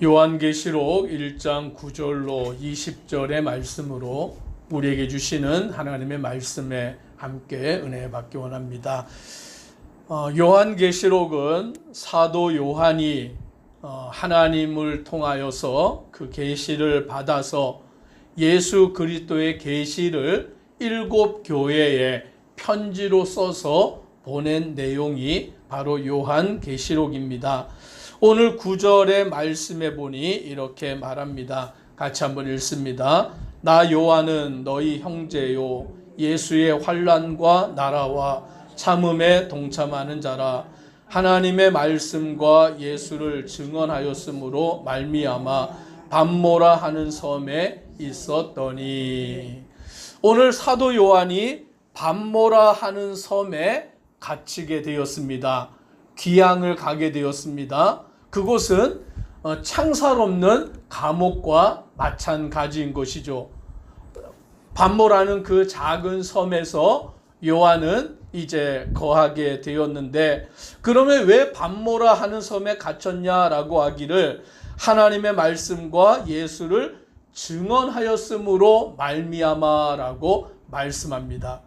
요한계시록 1장 9절로 20절의 말씀으로 우리에게 주시는 하나님의 말씀에 함께 은혜 받기 원합니다. 요한계시록은 사도 요한이 하나님을 통하여서 그 계시를 받아서 예수 그리스도의 계시를 7 교회에 편지로 써서 보낸 내용이 바로 요한계시록입니다. 오늘 9절의 말씀에 보니 이렇게 말합니다. 같이 한번 읽습니다. 나 요한은 너희 형제요 예수의 환난과 나라와 참음에 동참하는 자라. 하나님의 말씀과 예수를 증언하였으므로 말미암아 밤모라 하는 섬에 있었더니, 오늘 사도 요한이 밤모라 하는 섬에 갇히게 되었습니다. 귀향을 가게 되었습니다. 그곳은 창살 없는 감옥과 마찬가지인 것이죠. 밤모라는 그 작은 섬에서 요한은 이제 거하게 되었는데, 그러면 왜 밤모라 하는 섬에 갇혔냐라고 하기를 하나님의 말씀과 예수를 증언하였으므로 말미암아라고 말씀합니다.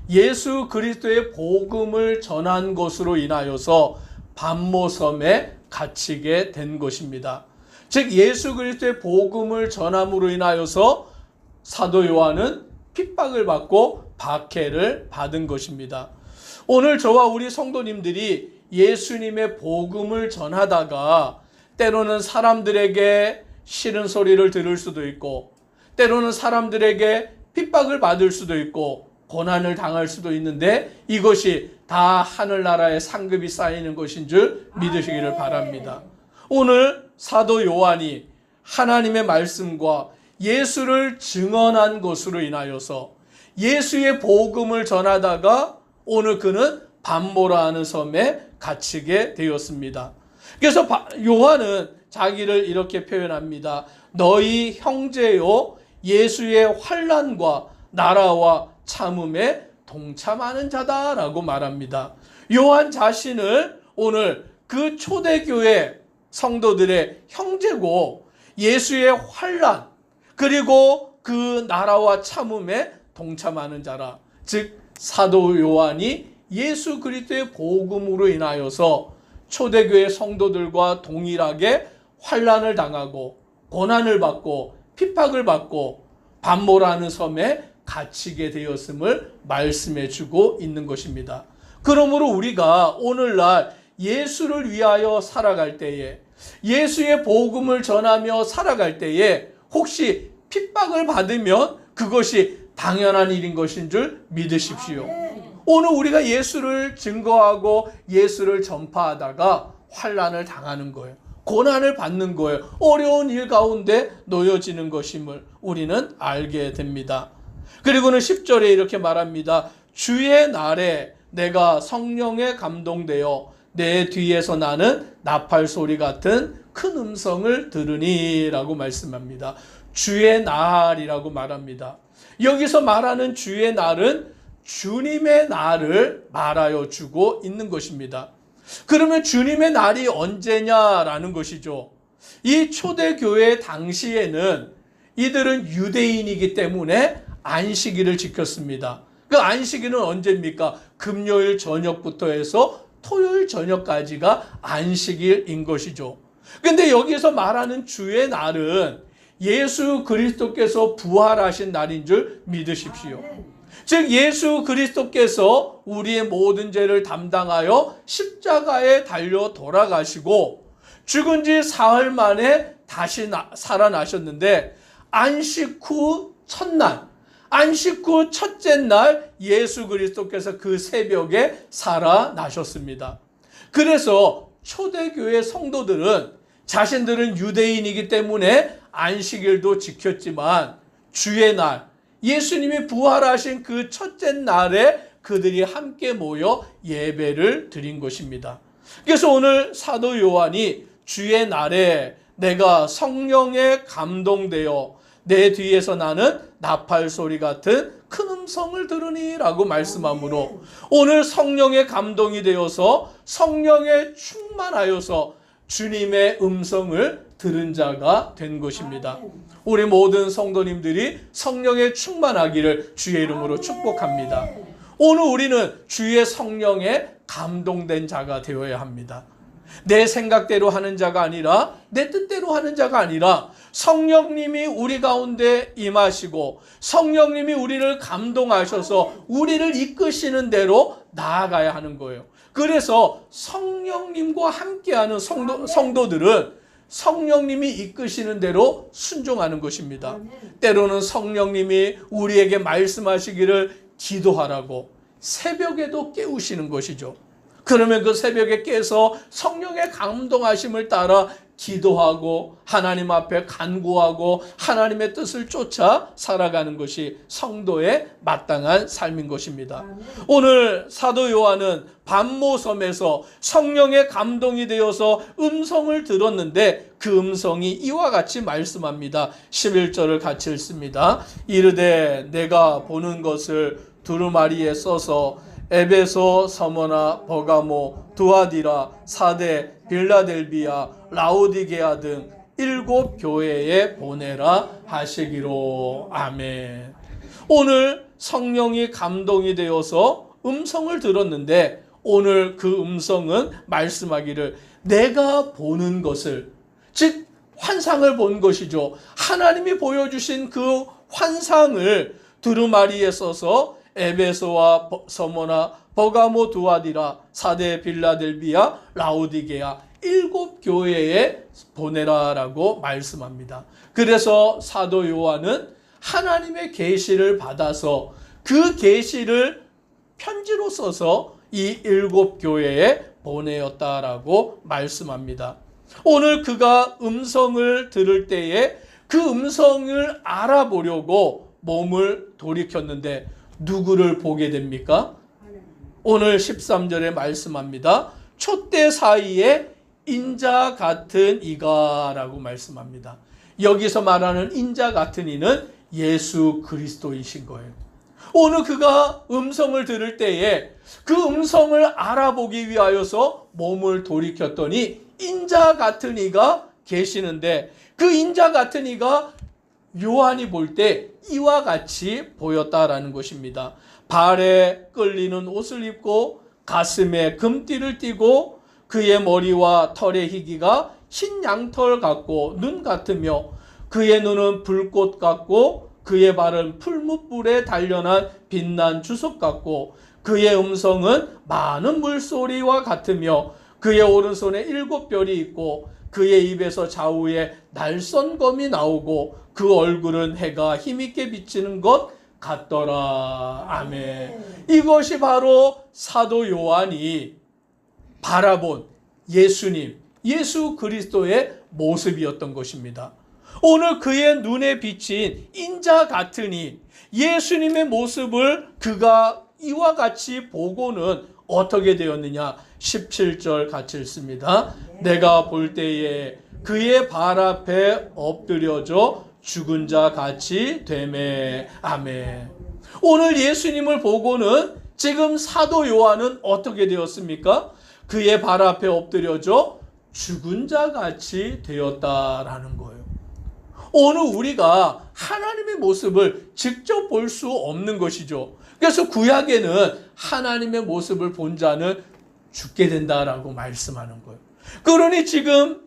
예수 그리스도의 복음을 전한 것으로 인하여서 밤모섬에 갇히게 된 것입니다. 즉 예수 그리스도의 복음을 전함으로 인하여서 사도 요한은 핍박을 받고 박해를 받은 것입니다. 오늘 저와 우리 성도님들이 예수님의 복음을 전하다가 때로는 사람들에게 싫은 소리를 들을 수도 있고, 때로는 사람들에게 핍박을 받을 수도 있고 고난을 당할 수도 있는데, 이것이 다 하늘나라의 상급이 쌓이는 것인 줄 믿으시기를 바랍니다. 오늘 사도 요한이 하나님의 말씀과 예수를 증언한 것으로 인하여서 예수의 복음을 전하다가 오늘 그는 밤모라 하는 섬에 갇히게 되었습니다. 그래서 요한은 자기를 이렇게 표현합니다. 너희 형제요 예수의 환난과 나라와 참음에 동참하는 자다라고 말합니다. 요한 자신을 오늘 그 초대교회 성도들의 형제고, 예수의 환난 그리고 그 나라와 참음에 동참하는 자라. 즉 사도 요한이 예수 그리스도의 복음으로 인하여서 초대교회 성도들과 동일하게 환난을 당하고 고난을 받고 핍박을 받고 밤모라는 섬에 갇히게 되었음을 말씀해 주고 있는 것입니다. 그러므로 우리가 오늘날 예수를 위하여 살아갈 때에, 예수의 복음을 전하며 살아갈 때에 혹시 핍박을 받으면 그것이 당연한 일인 것인 줄 믿으십시오. 오늘 우리가 예수를 증거하고 예수를 전파하다가 환난을 당하는 거예요. 고난을 받는 거예요. 어려운 일 가운데 놓여지는 것임을 우리는 알게 됩니다. 그리고는 10절에 이렇게 말합니다. 주의 날에 내가 성령에 감동되어 내 뒤에서 나는 나팔 소리 같은 큰 음성을 들으니 라고 말씀합니다. 주의 날이라고 말합니다. 여기서 말하는 주의 날은 주님의 날을 말하여 주고 있는 것입니다. 그러면 주님의 날이 언제냐라는 것이죠. 이 초대교회 당시에는 이들은 유대인이기 때문에 안식일을 지켰습니다. 그 안식일은 언제입니까? 금요일 저녁부터 해서 토요일 저녁까지가 안식일인 것이죠. 근데 여기서 말하는 주의 날은 예수 그리스도께서 부활하신 날인 줄 믿으십시오. 즉 예수 그리스도께서 우리의 모든 죄를 담당하여 십자가에 달려 돌아가시고 죽은 지 사흘 만에 다시 살아나셨는데, 안식 후 첫날, 안식 후 첫째 날 예수 그리스도께서 그 새벽에 살아나셨습니다. 그래서 초대교회 성도들은 자신들은 유대인이기 때문에 안식일도 지켰지만 주의 날, 예수님이 부활하신 그 첫째 날에 그들이 함께 모여 예배를 드린 것입니다. 그래서 오늘 사도 요한이 주의 날에 내가 성령에 감동되어 내 뒤에서 나는 나팔 소리 같은 큰 음성을 들으니 라고 말씀하므로, 오늘 성령에 감동이 되어서 성령에 충만하여서 주님의 음성을 들은 자가 된 것입니다. 우리 모든 성도님들이 성령에 충만하기를 주의 이름으로 축복합니다. 오늘 우리는 주의 성령에 감동된 자가 되어야 합니다. 내 생각대로 하는 자가 아니라 내 뜻대로 하는 자가 아니라 성령님이 우리 가운데 임하시고 성령님이 우리를 감동하셔서 우리를 이끄시는 대로 나아가야 하는 거예요. 그래서 성령님과 함께하는 성도들은 성령님이 이끄시는 대로 순종하는 것입니다. 때로는 성령님이 우리에게 말씀하시기를 기도하라고 새벽에도 깨우시는 것이죠. 그러면 그 새벽에 깨서 성령의 감동하심을 따라 기도하고 하나님 앞에 간구하고 하나님의 뜻을 쫓아 살아가는 것이 성도의 마땅한 삶인 것입니다. 오늘 사도 요한은 반모섬에서 성령의 감동이 되어서 음성을 들었는데 그 음성이 이와 같이 말씀합니다. 11절을 같이 읽습니다. 이르되 내가 보는 것을 두루마리에 써서 에베소, 서머나, 버가모, 두아디라, 사데, 빌라델비아, 라오디게아 등 7 교회에 보내라 하시기로. 아멘. 오늘 성령이 감동이 되어서 음성을 들었는데 오늘 그 음성은 말씀하기를 내가 보는 것을, 즉 환상을 본 것이죠. 하나님이 보여주신 그 환상을 두루마리에 써서 에베소와 서머나, 버가모, 두아디라, 사데, 빌라델비아, 라오디게아 7 교회에 보내라라고 말씀합니다. 그래서 사도 요한은 하나님의 계시를 받아서 그 계시를 편지로 써서 이 7 교회에 보내었다라고 말씀합니다. 오늘 그가 음성을 들을 때에 그 음성을 알아보려고 몸을 돌이켰는데 누구를 보게 됩니까? 오늘 13절에 말씀합니다. 촛대 사이에 인자 같은 이가 라고 말씀합니다. 여기서 말하는 인자 같은 이는 예수 그리스도이신 거예요. 오늘 그가 음성을 들을 때에 그 음성을 알아보기 위하여서 몸을 돌이켰더니 인자 같은 이가 계시는데 그 인자 같은 이가 요한이 볼 때 이와 같이 보였다라는 것입니다. 발에 끌리는 옷을 입고 가슴에 금띠를 띠고 그의 머리와 털의 희기가 흰 양털 같고 눈 같으며 그의 눈은 불꽃 같고 그의 발은 풀무불에 단련한 빛난 주석 같고 그의 음성은 많은 물소리와 같으며 그의 오른손에 7 별이 있고 그의 입에서 좌우에 날선검이 나오고 그 얼굴은 해가 힘있게 비치는 것 같더라. 아멘. 이것이 바로 사도 요한이 바라본 예수님, 예수 그리스도의 모습이었던 것입니다. 오늘 그의 눈에 비친 인자 같으니 예수님의 모습을 그가 이와 같이 보고는 어떻게 되었느냐? 17절 같이 읽습니다. 내가 볼 때에 그의 발 앞에 엎드려져 죽은 자 같이 되매. 아멘. 오늘 예수님을 보고는 지금 사도 요한은 어떻게 되었습니까? 그의 발 앞에 엎드려져 죽은 자 같이 되었다라는 거예요. 오늘 우리가 하나님의 모습을 직접 볼 수 없는 것이죠. 그래서 구약에는 하나님의 모습을 본 자는 죽게 된다라고 말씀하는 거예요. 그러니 지금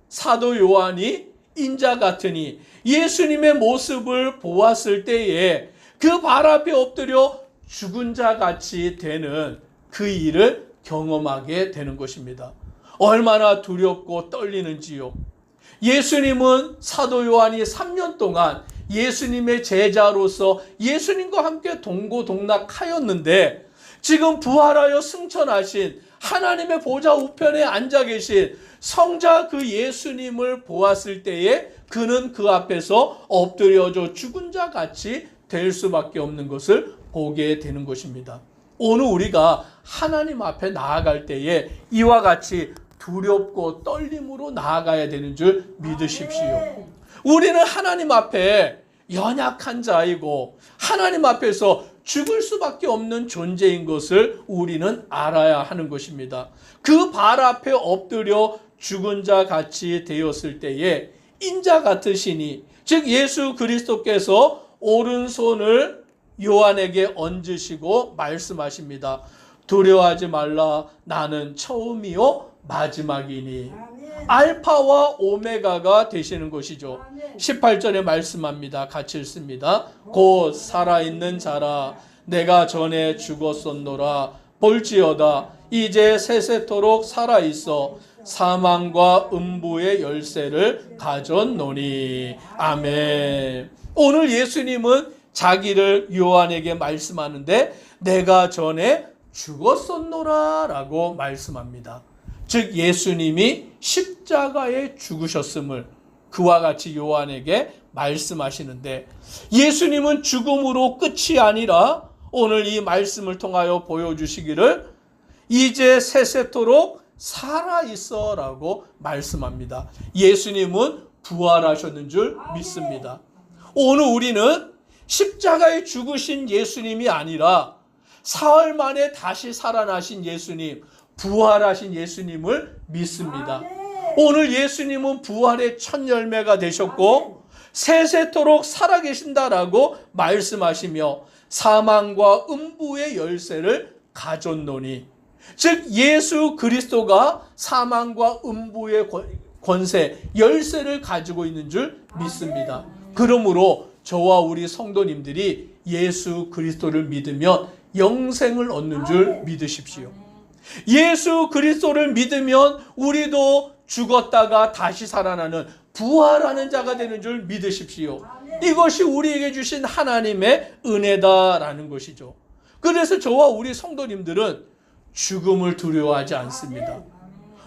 사도 요한이 인자 같으니 예수님의 모습을 보았을 때에 그 발 앞에 엎드려 죽은 자 같이 되는 그 일을 경험하게 되는 것입니다. 얼마나 두렵고 떨리는지요. 예수님은 사도 요한이 3년 동안 예수님의 제자로서 예수님과 함께 동고동락하였는데 지금 부활하여 승천하신 하나님의 보좌 우편에 앉아 계신 성자 그 예수님을 보았을 때에 그는 그 앞에서 엎드려져 죽은 자 같이 될 수밖에 없는 것을 보게 되는 것입니다. 오늘 우리가 하나님 앞에 나아갈 때에 이와 같이 두렵고 떨림으로 나아가야 되는 줄 믿으십시오. 우리는 하나님 앞에 연약한 자이고 하나님 앞에서 죽을 수밖에 없는 존재인 것을 우리는 알아야 하는 것입니다. 그 발 앞에 엎드려 죽은 자 같이 되었을 때에 인자 같으시니, 즉 예수 그리스도께서 오른손을 요한에게 얹으시고 말씀하십니다. 두려워하지 말라. 나는 처음이요 마지막이니. 알파와 오메가가 되시는 것이죠. 18절에 말씀합니다. 같이 읽습니다. 곧 살아있는 자라. 내가 전에 죽었었노라. 볼지어다 이제 세세토록 살아있어 사망과 음부의 열쇠를 가졌노니. 아멘. 오늘 예수님은 자기를 요한에게 말씀하는데 내가 전에 죽었었노라 라고 말씀합니다. 즉 예수님이 십자가에 죽으셨음을 그와 같이 요한에게 말씀하시는데, 예수님은 죽음으로 끝이 아니라 오늘 이 말씀을 통하여 보여주시기를 이제 세세토록 살아있어 라고 말씀합니다. 예수님은 부활하셨는 줄 믿습니다. 오늘 우리는 십자가에 죽으신 예수님이 아니라 사흘 만에 다시 살아나신 예수님, 부활하신 예수님을 믿습니다. 오늘 예수님은 부활의 첫 열매가 되셨고 세세토록 살아계신다라고 말씀하시며 사망과 음부의 열쇠를 가졌노니, 즉 예수 그리스도가 사망과 음부의 권세, 열쇠를 가지고 있는 줄 믿습니다. 그러므로 저와 우리 성도님들이 예수 그리스도를 믿으면 영생을 얻는 줄 믿으십시오. 예수 그리스도를 믿으면 우리도 죽었다가 다시 살아나는 부활하는 자가 되는 줄 믿으십시오. 이것이 우리에게 주신 하나님의 은혜다라는 것이죠. 그래서 저와 우리 성도님들은 죽음을 두려워하지 않습니다.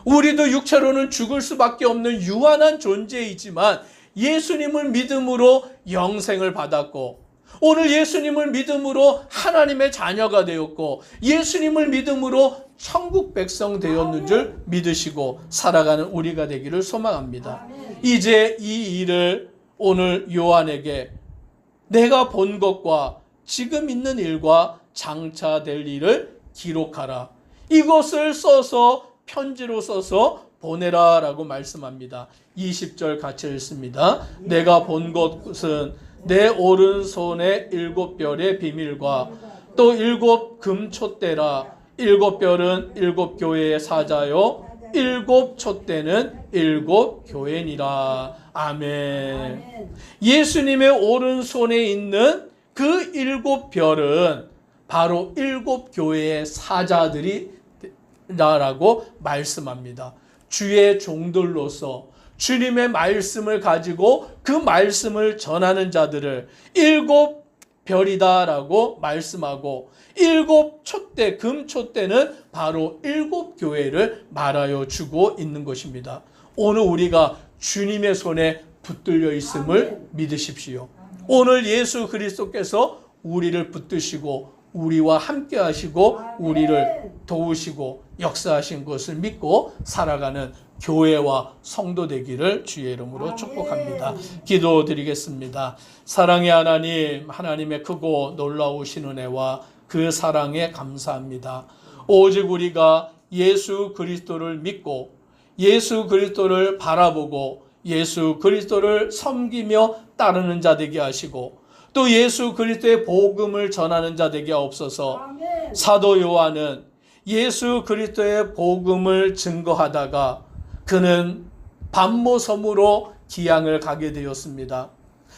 우리도 육체로는 죽을 수밖에 없는 유한한 존재이지만 예수님을 믿음으로 영생을 받았고, 오늘 예수님을 믿음으로 하나님의 자녀가 되었고, 예수님을 믿음으로 천국 백성 되었는 줄 믿으시고 살아가는 우리가 되기를 소망합니다. 이제 이 일을 오늘 요한에게 내가 본 것과 지금 있는 일과 장차 될 일을 기록하라. 이것을 써서 편지로 써서 보내라 라고 말씀합니다. 20절 같이 읽습니다. 내가 본 것은 내 오른손의 7별의 비밀과 또 7 금촛대라. 7별은 7 교회의 사자요 7 촛대는 7 교회니라. 아멘. 예수님의 오른손에 있는 그 7별은 바로 7 교회의 사자들이라고 말씀합니다. 주의 종들로서 주님의 말씀을 가지고 그 말씀을 전하는 자들을 7 별이다라고 말씀하고, 7 촛대, 금촛대는 바로 7 교회를 말하여 주고 있는 것입니다. 오늘 우리가 주님의 손에 붙들려 있음을 믿으십시오. 오늘 예수 그리스도께서 우리를 붙드시고 우리와 함께 하시고 우리를 도우시고 역사하신 것을 믿고 살아가는 교회와 성도 되기를 주의 이름으로 축복합니다. 기도드리겠습니다. 사랑의 하나님, 하나님의 크고 놀라우신 은혜와 그 사랑에 감사합니다. 오직 우리가 예수 그리스도를 믿고 예수 그리스도를 바라보고 예수 그리스도를 섬기며 따르는 자 되게 하시고, 또 예수 그리스도의 복음을 전하는 자 되게 하옵소서. 사도 요한은 예수 그리스도의 복음을 증거하다가 그는 반모섬으로 기양을 가게 되었습니다.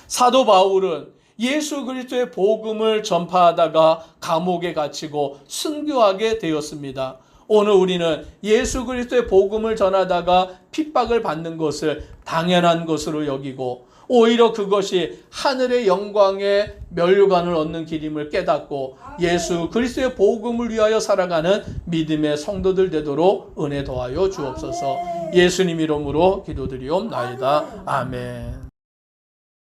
사도 바울은 예수 그리스도의 복음을 전파하다가 감옥에 갇히고 순교하게 되었습니다. 오늘 우리는 예수 그리스도의 복음을 전하다가 핍박을 받는 것을 당연한 것으로 여기고, 오히려 그것이 하늘의 영광의 면류관을 얻는 길임을 깨닫고 예수 그리스도의 복음을 위하여 살아가는 믿음의 성도들 되도록 은혜 더하여 주옵소서. 예수님 이름으로 기도드리옵나이다. 아멘.